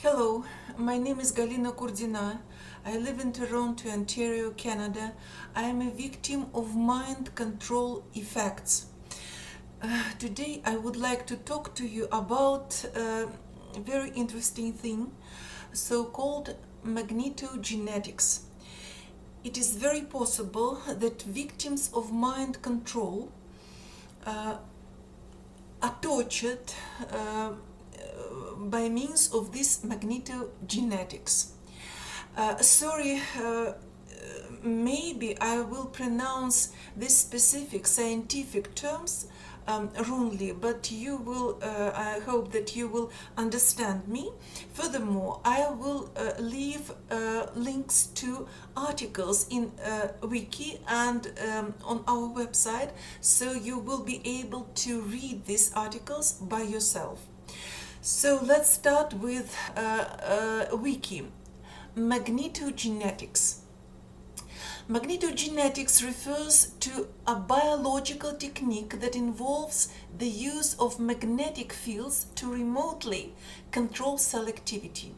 Hello, my name is Galina Kurdina. I live in Toronto, Ontario, Canada. I am a victim of mind control effects. Today I would like to talk to you about a very interesting thing, so-called magnetogenetics. It is very possible that victims of mind control are tortured by means of this magnetogenetics. Maybe I will pronounce these specific scientific terms wrongly, but I hope that you will understand me. Furthermore, I will leave links to articles in wiki and on our website, so you will be able to read these articles by yourself. So let's start with wiki. Magnetogenetics. Magnetogenetics refers to a biological technique that involves the use of magnetic fields to remotely control cell activity.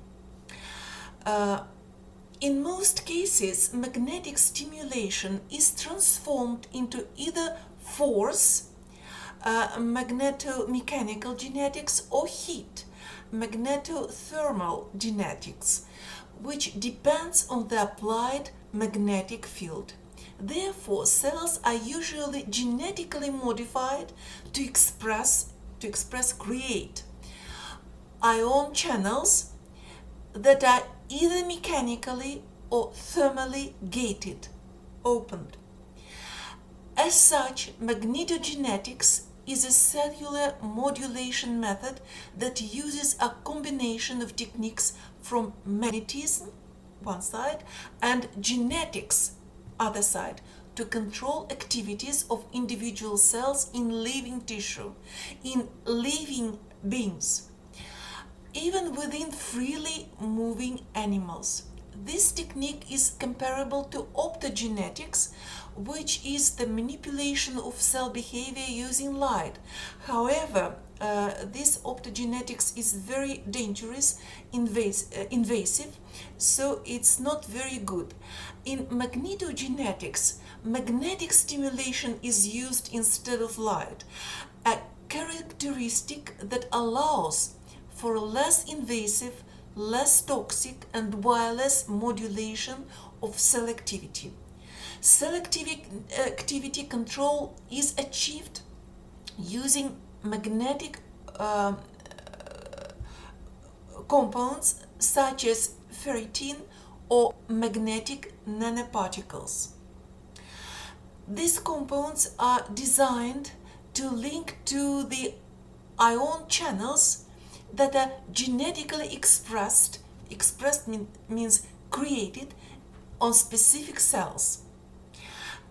In most cases, magnetic stimulation is transformed into either force, magneto-mechanical genetics, or heat, magnetothermal genetics, which depends on the applied magnetic field. Therefore, cells are usually genetically modified to create ion channels that are either mechanically or thermally gated, opened. As such, magnetogenetics is a cellular modulation method that uses a combination of techniques from magnetism, one side, and genetics, other side, to control activities of individual cells in living tissue, in living beings, even within freely moving animals. This technique is comparable to optogenetics, which is the manipulation of cell behavior using light. However, this optogenetics is very dangerous, invasive, so it's not very good. In magnetogenetics, magnetic stimulation is used instead of light, a characteristic that allows for a less invasive, less toxic, and wireless modulation of cell activity. Cell activity control is achieved using magnetic compounds such as ferritin or magnetic nanoparticles. These compounds are designed to link to the ion channels that are genetically expressed means created on specific cells.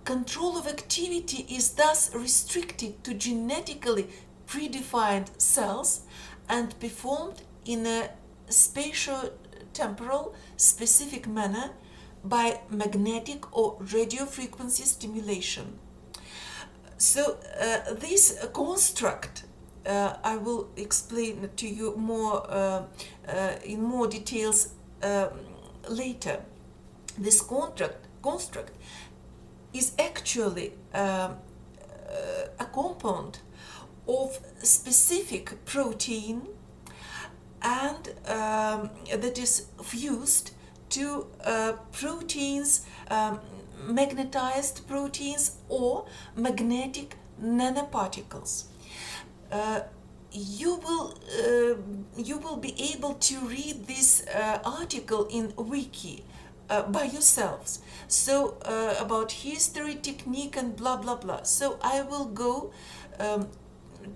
Control of activity is thus restricted to genetically predefined cells and performed in a spatio-temporal specific manner by magnetic or radio frequency stimulation. So this construct I will explain to you more in more details later. This construct is actually a compound of specific protein and that is fused to proteins, magnetized proteins or magnetic nanoparticles. You will be able to read this article in wiki by yourselves. So about history, technique, and blah blah blah. So I will go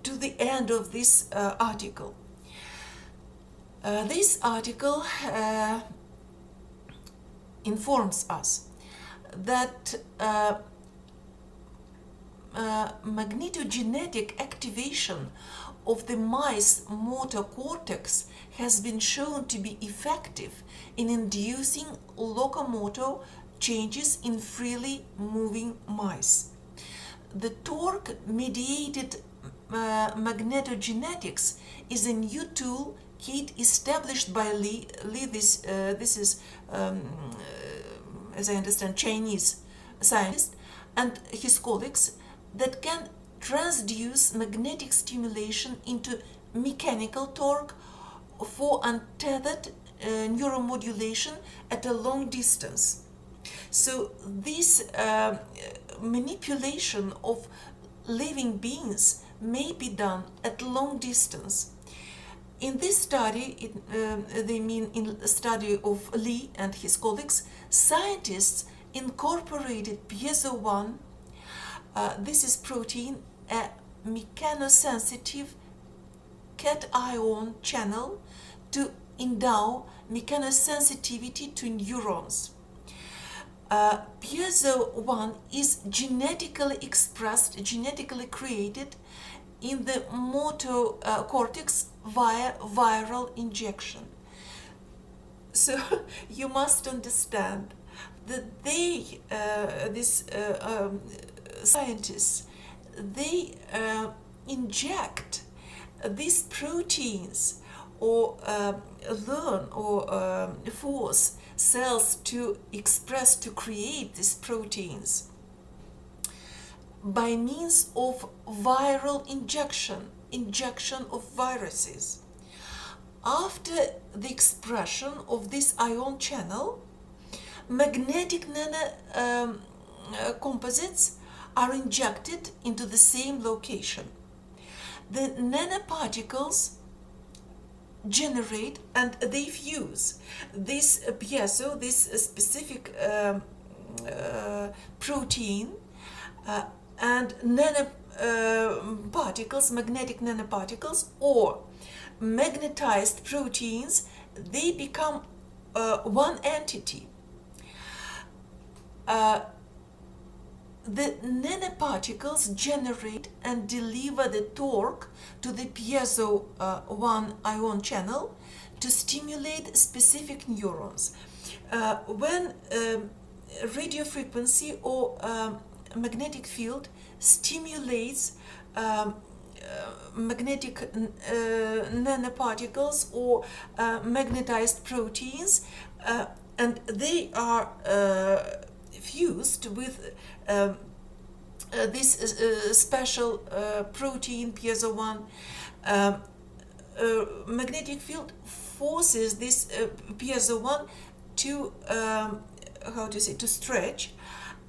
to the end of this article. This article informs us that magnetogenetic activation of the mice motor cortex has been shown to be effective in inducing locomotor changes in freely moving mice. The torque-mediated magnetogenetics is a new tool heat established by Li. This is, as I understand, Chinese scientist and his colleagues, that can transduce magnetic stimulation into mechanical torque for untethered neuromodulation at a long distance. So this manipulation of living beings may be done at long distance. In this study, they mean in a study of Li and his colleagues, scientists incorporated piezo-1, this is protein, a mechanosensitive cation channel, to endow mechanosensitivity to neurons. Piezo-1 is genetically expressed, genetically created in the motor cortex via viral injection. So you must understand that these scientists, they inject these proteins or learn or force cells to express, to create these proteins by means of viral injection of viruses. After the expression of this ion channel, magnetic composites are injected into the same location. The nanoparticles generate and they fuse this piezo, this specific protein, and nanoparticles, magnetic nanoparticles, or magnetized proteins, they become one entity. The nanoparticles generate and deliver the torque to the piezo-1 ion channel to stimulate specific neurons. When radio frequency or magnetic field stimulates magnetic nanoparticles or magnetized proteins, and they are fused with this special protein piezo-1, magnetic field forces this piezo-1 to to stretch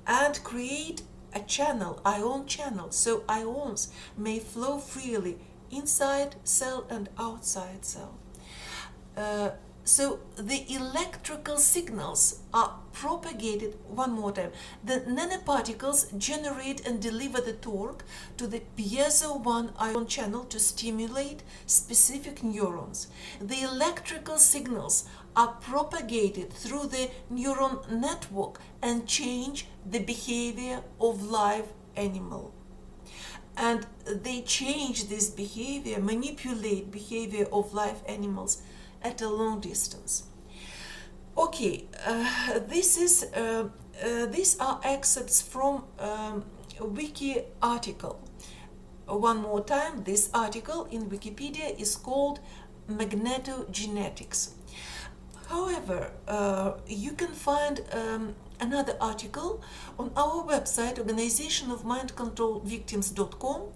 and create a channel, ion channel, so ions may flow freely inside cell and outside cell. So the electrical signals are propagated, one more time. The nanoparticles generate and deliver the torque to the piezo-1 ion channel to stimulate specific neurons. The electrical signals are propagated through the neuron network and change the behavior of live animal. And they change this behavior, manipulate behavior of live animals at a long distance. Okay, these are excerpts from a wiki article. One more time, this article in Wikipedia is called Magnetogenetics. However, you can find another article on our website, organizationofmindcontrolvictims.com,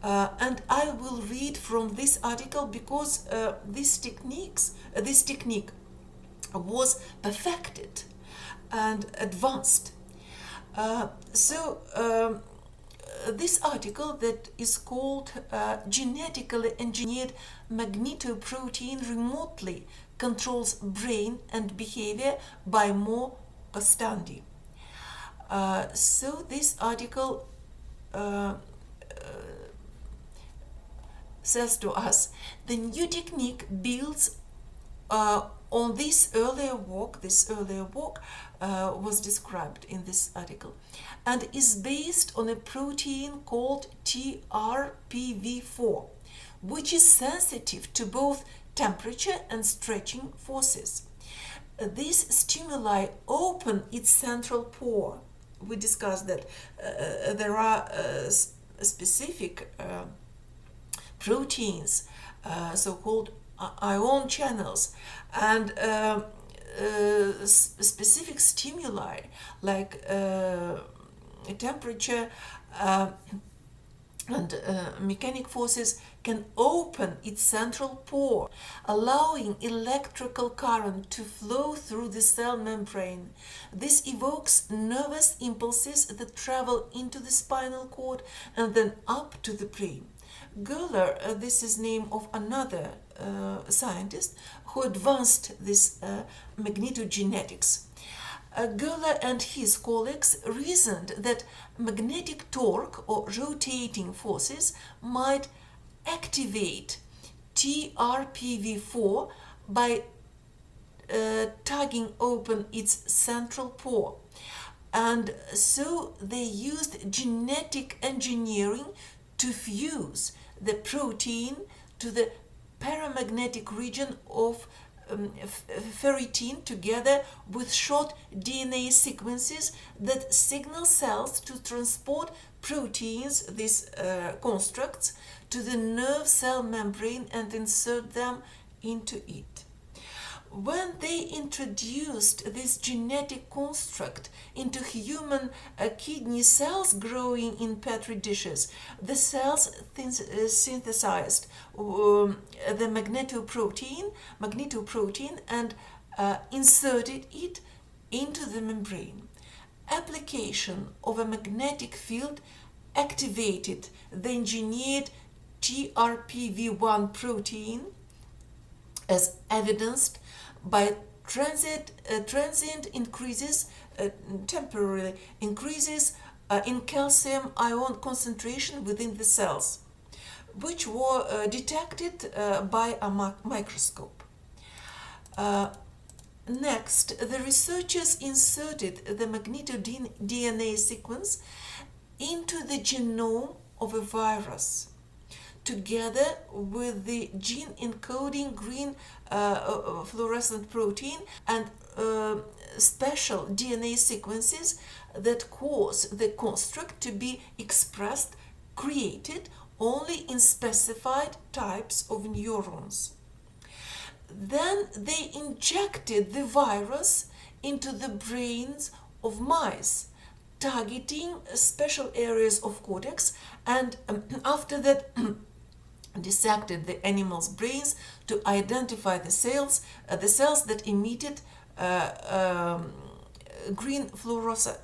and I will read from this article because this technique was perfected and advanced. This article that is called Genetically Engineered Magnetoprotein Remotely Controls Brain and Behavior by Mo Costandi. So this article says to us, the new technique builds on this earlier work. This earlier work was described in this article and is based on a protein called TRPV4, which is sensitive to both temperature and stretching forces. These stimuli open its central pore. We discussed that there are specific proteins, so-called ion channels, and specific stimuli like temperature and mechanic forces can open its central pore, allowing electrical current to flow through the cell membrane. This evokes nervous impulses that travel into the spinal cord and then up to the brain. Göhler, this is name of another scientist who advanced this magnetogenetics. Göhler and his colleagues reasoned that magnetic torque or rotating forces might activate TRPV4 by tugging open its central pore. And so they used genetic engineering to fuse the protein to the paramagnetic region of ferritin together with short DNA sequences that signal cells to transport proteins, these constructs, to the nerve cell membrane and insert them into it. When they introduced this genetic construct into human kidney cells growing in petri dishes, the cells synthesized the magnetoprotein and inserted it into the membrane. Application of a magnetic field activated the engineered TRPV1 protein, as evidenced by transient increases, temporary increases in calcium ion concentration within the cells, which were detected by a microscope. Next, the researchers inserted the magnetoDNA sequence into the genome of a virus, together with the gene encoding green fluorescent protein and special DNA sequences that cause the construct to be created only in specified types of neurons. Then they injected the virus into the brains of mice, targeting special areas of cortex, and after that dissected the animals' brains to identify the cells that emitted green fluorescence.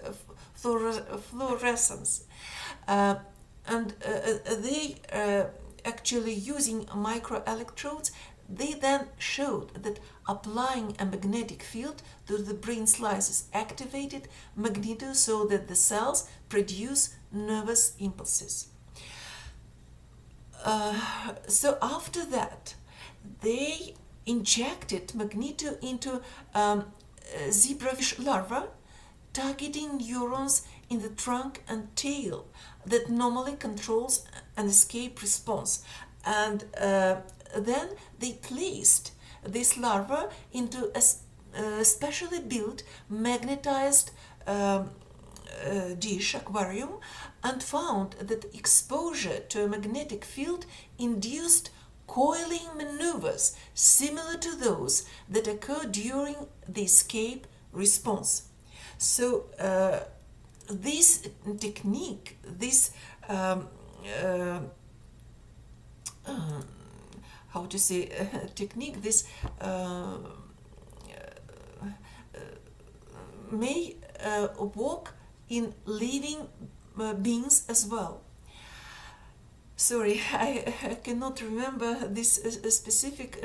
And they actually using microelectrodes, they then showed that applying a magnetic field to the brain slices activated magneto so that the cells produce nervous impulses. So after that, they injected magneto into zebrafish larvae, targeting neurons in the trunk and tail that normally controls an escape response. And then they placed this larva into a specially built magnetized dish aquarium and found that exposure to a magnetic field induced coiling maneuvers similar to those that occur during the escape response. So this technique, this technique, this may work in living beings as well. Sorry, I cannot remember these specific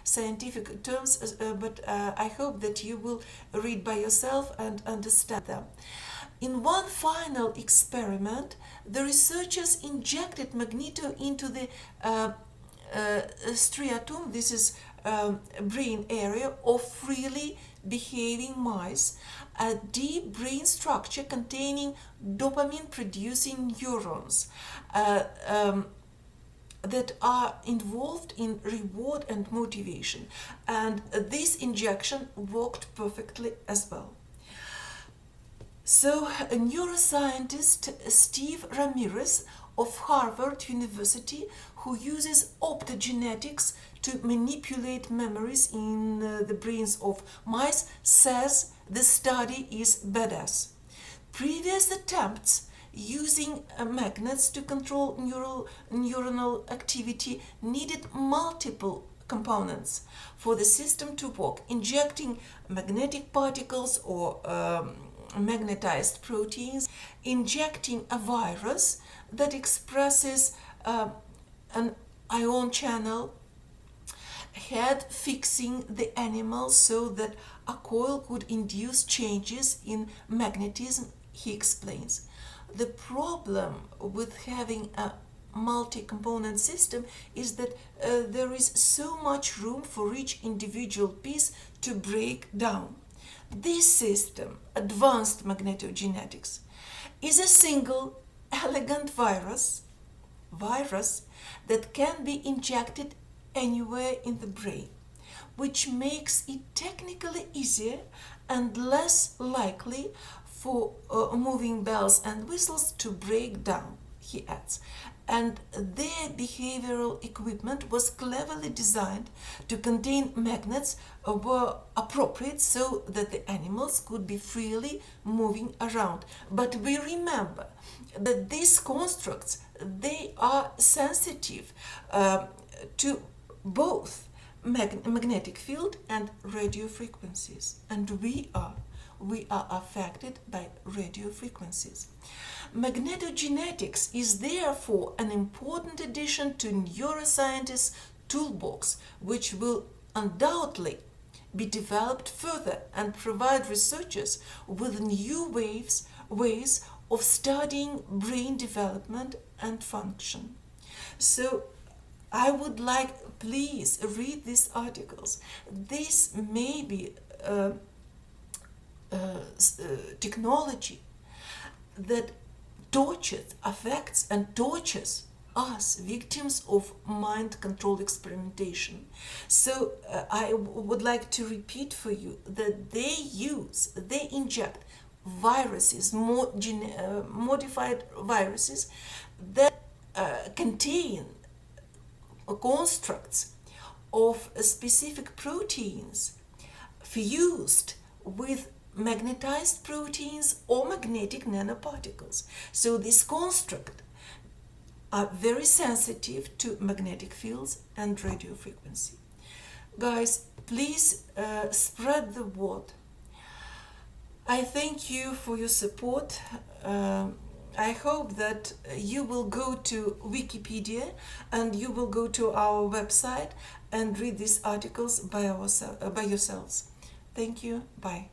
scientific terms, but I hope that you will read by yourself and understand them. In one final experiment, the researchers injected magneto into the striatum, this is brain area of freely behaving mice, a deep brain structure containing dopamine-producing neurons that are involved in reward and motivation. And this injection worked perfectly as well. So, a neuroscientist, Steve Ramirez of Harvard University, who uses optogenetics to manipulate memories in the brains of mice, says the study is badass. Previous attempts using magnets to control neuronal activity needed multiple components for the system to work, injecting magnetic particles or magnetized proteins, injecting a virus that expresses an ion channel, head fixing the animal so that a coil could induce changes in magnetism, he explains. The problem with having a multi-component system is that there is so much room for each individual piece to break down. This system, advanced magnetogenetics, is a single elegant virus that can be injected anywhere in the brain, which makes it technically easier and less likely for moving bells and whistles to break down, he adds. And their behavioral equipment was cleverly designed to contain magnets were appropriate so that the animals could be freely moving around. But we remember that these constructs, they are sensitive to both magnetic field and radio frequencies, and we are affected by radio frequencies. Magnetogenetics is therefore an important addition to neuroscientists' toolbox, which will undoubtedly be developed further and provide researchers with new ways of studying brain development and function. So I would like, please read these articles. This may be technology that affects and tortures us, victims of mind control experimentation. So I would like to repeat for you that they inject viruses, modified viruses that contain constructs of specific proteins fused with magnetized proteins or magnetic nanoparticles. So this construct are very sensitive to magnetic fields and radio frequency. Guys, please spread the word. I thank you for your support. I hope that you will go to Wikipedia and you will go to our website and read these articles by yourselves. Thank you. Bye.